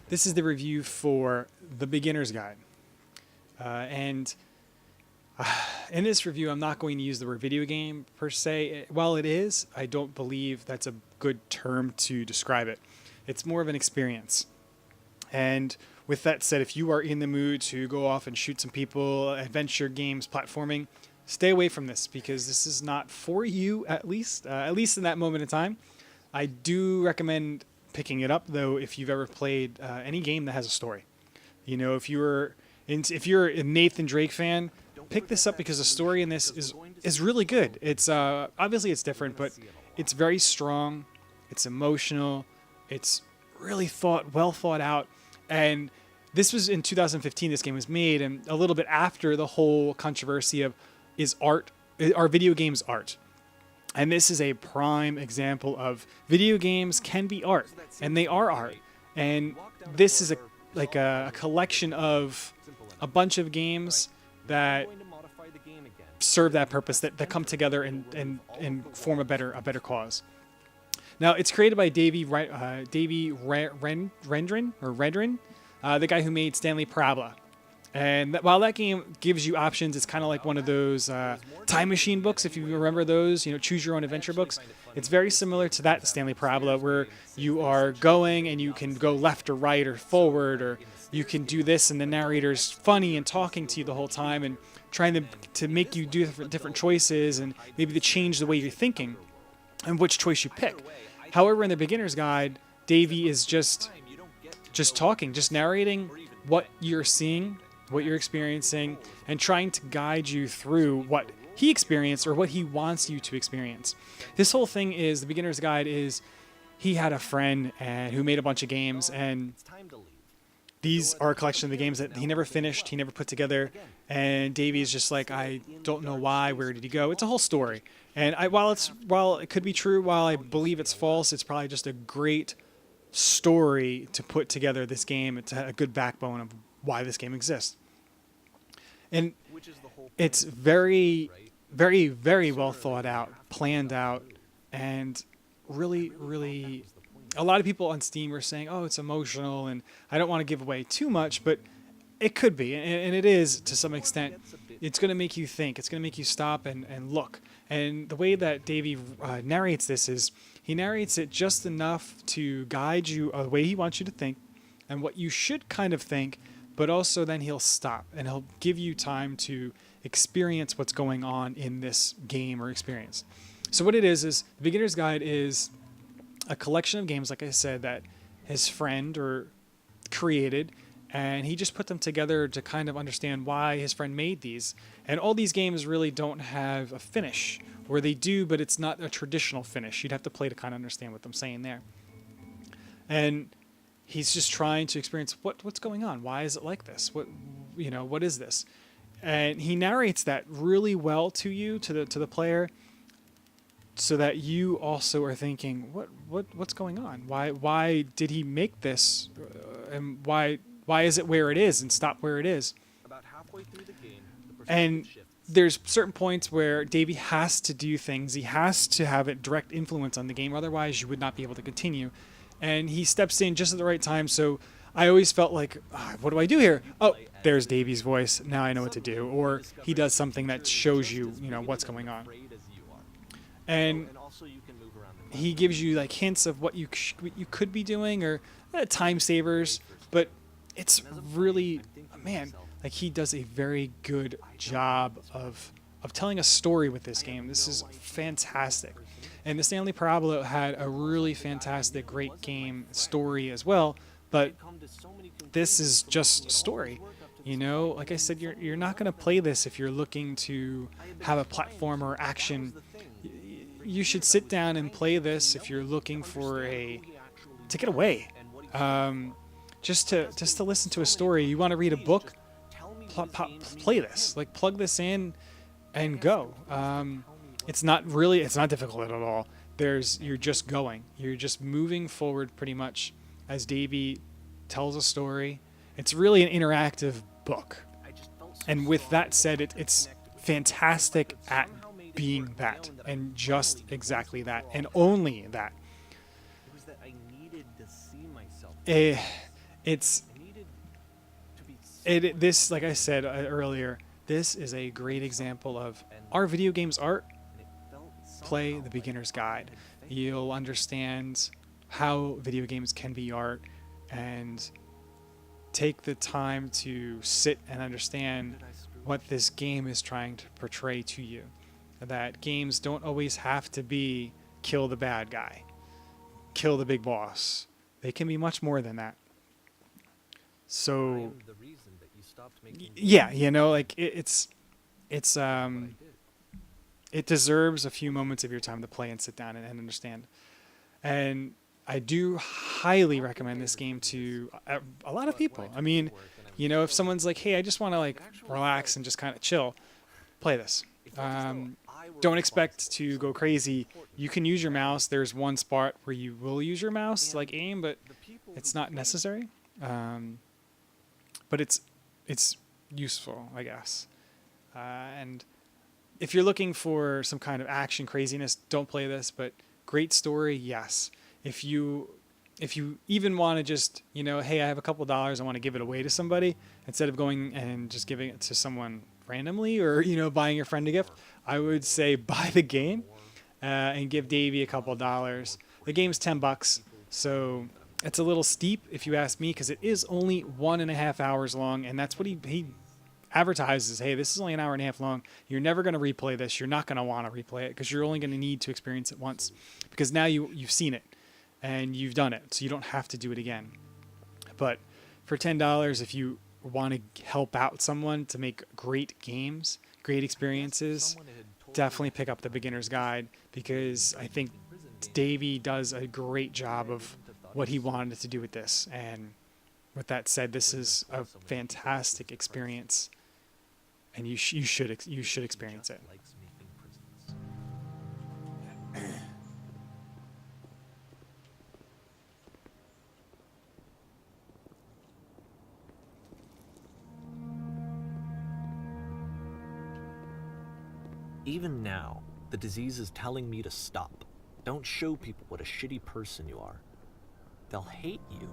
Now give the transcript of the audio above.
This is the review for The Beginner's Guide. And in this review, I'm not going to use the word video game per se. While it is, I don't believe that's a good term to describe it. It's more of an experience. And with that said, if you are in the mood to go off and shoot some people, adventure games, platforming, stay away from this because this is not for you, at least in that moment in time. I do recommend picking it up, though, if you've ever played any game that has a story. You know, if you're a Nathan Drake fan, pick this up because the story in this is really good. It's obviously it's different, but it's very strong. It's emotional. It's really well thought out. And this was in 2015. This game was made, and a little bit after the whole controversy of are video games art? And this is a prime example of video games can be art, and they are art. And this is a collection of a bunch of games that serve that purpose, that come together and form a better cause. Now, it's created by Davey Rendren, the guy who made Stanley Parable. And while that game gives you options, it's kind of like one of those time machine books, if you remember those, choose your own adventure books. It's very similar to that Stanley Parable, where you are going and you can go left or right or forward, or you can do this, and the narrator's funny and talking to you the whole time and trying to make you do different choices and maybe to change the way you're thinking and which choice you pick. However, in the Beginner's Guide, Davey is just talking, just narrating what you're seeing, what you're experiencing, and trying to guide you through what he experienced or what he wants you to experience. This whole thing is, the Beginner's Guide is, he had a friend who made a bunch of games, and these are a collection of the games that he never finished, he never put together, and Davey is just like, I don't know why, where did he go? It's a whole story. And while it could be true, while I believe it's false, it's probably just a great story to put together this game. It's a good backbone of why this game exists. And it's very, very, very well thought out, planned out, and really, really, a lot of people on Steam are saying, oh, it's emotional, and I don't want to give away too much, but it could be, and it is to some extent. It's going to make you think. It's going to make you stop and look. And the way that Davey narrates this is, he narrates it just enough to guide you the way he wants you to think and what you should kind of think, but also then he'll stop and he'll give you time to experience what's going on in this game or experience. So what it is The Beginner's Guide is a collection of games, like I said, that his friend created, and he just put them together to kind of understand why his friend made these. And all these games really don't have a finish, or they do, but it's not a traditional finish. You'd have to play to kind of understand what I'm saying there. And he's just trying to experience what's going on. Why is it like this? What is this? And he narrates that really well to you, to the player, so that you also are thinking, what's going on? Why did he make this? And why is it where it is and stop where it is? And there's certain points where Davey has to do things. He has to have a direct influence on the game. Otherwise, you would not be able to continue. And he steps in just at the right time. So I always felt like, what do I do here? Oh, there's Davey's voice. Now I know what to do. Or he does something that shows you, what's going on. And he gives you like hints of what you could be doing, or time savers. But it's really, man, like he does a very good job of telling a story with this game. This is fantastic. And the Stanley Parable had a really fantastic, great game story as well. But this is just story. Like I said, you're not going to play this if you're looking to have a platform or action. You should sit down and play this if you're looking for to get away. Just to listen to a story. You want to read a book? Play this. Like, plug this in and go. It's not difficult at all. You're just going. You're just moving forward pretty much as Davey tells a story. It's really an interactive book. And with that said, it's fantastic at being that, and just exactly that, and only that. it's this, like I said earlier, this is a great example of, are video games art? Play the beginner's guide. You'll understand how video games can be art, and take the time to sit and understand what this game is trying to portray to you. That games don't always have to be kill the bad guy, kill the big boss. They can be much more than that. So yeah, you know, like it's it deserves a few moments of your time to play and sit down and understand. And I do highly recommend this game to a lot of people. I mean, you know, if someone's like, hey, I just want to like relax and just kind of chill, play this. Don't expect to go crazy. You can use your mouse. There's one spot where you will use your mouse to like aim, but it's not necessary. But it's useful, I guess. And if you're looking for some kind of action craziness, don't play this. But great story, yes. If you even want to just, you know, hey, I have a couple dollars, I want to give it away to somebody, instead of going and just giving it to someone randomly, or, you know, buying your friend a gift, I would say buy the game and give Davey a couple dollars. The game's $10, so it's a little steep if you ask me, because it is only 1.5 hours long, and that's what he advertises. Hey, this is only an hour and a half long. You're never going to replay this. You're not going to want to replay it, because you're only going to need to experience it once, because now you've seen it and you've done it, so you don't have to do it again. But for $10, if you want to help out someone to make great games, great experiences, definitely pick up the beginner's guide, because I think Davey does a great job of what he wanted to do with this. And with that said, this is a fantastic experience, and you should experience it. Even now, the disease is telling me to stop. Don't show people what a shitty person you are. They'll hate you